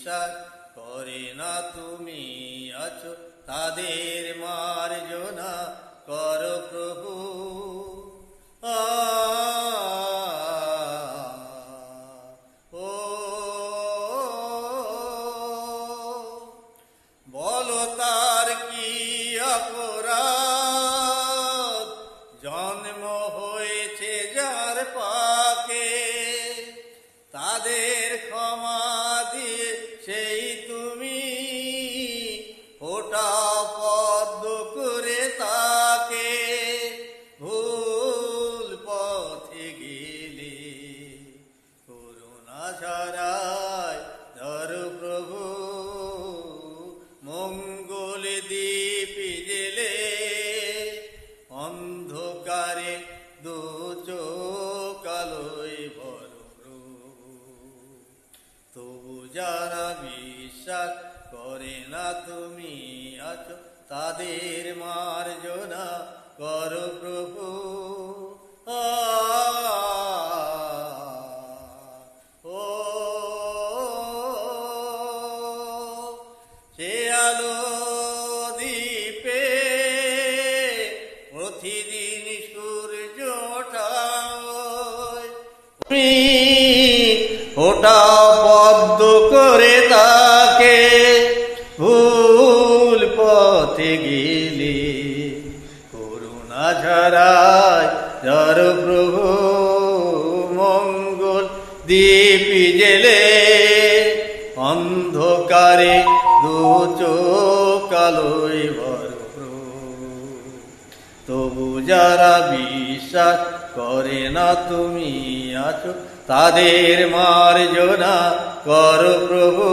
বিশ্বাস করে না তুমি আছো, তাদের মার্জনা করো প্রভু। বলো তার কি অপরাধ, জন্ম হয়েছে যার পাকে, তাদের ক্ষমা দিয়ে সেই তুমি ওটা পদ্ম করে তাকে। ভুল পথে গেলে করুণা ছড়ায় ধরো প্রভু, মঙ্গল দীপ জেলে অন্ধকারে দু চোখ আলোয় ভরো প্রভু। তবু যারা বিশ্বাস করে না তুমি আছো, তাদের মার্জনা করো প্রভু। সে আলো দ্বীপে প্রতিদিন সূর্য ওঠায়, ওটা পদ্ম করে তাকে। ভুল পথে গেলে করুণা ছড়ায় ধরো প্রভু, মঙ্গল দীপ জেলে অন্ধকারে দু চোখ আলোয় ভরো প্রভু। তবু যারা বিশ্বাস করে না তুমি আছো, তাদের মার্জনা করো প্রভু।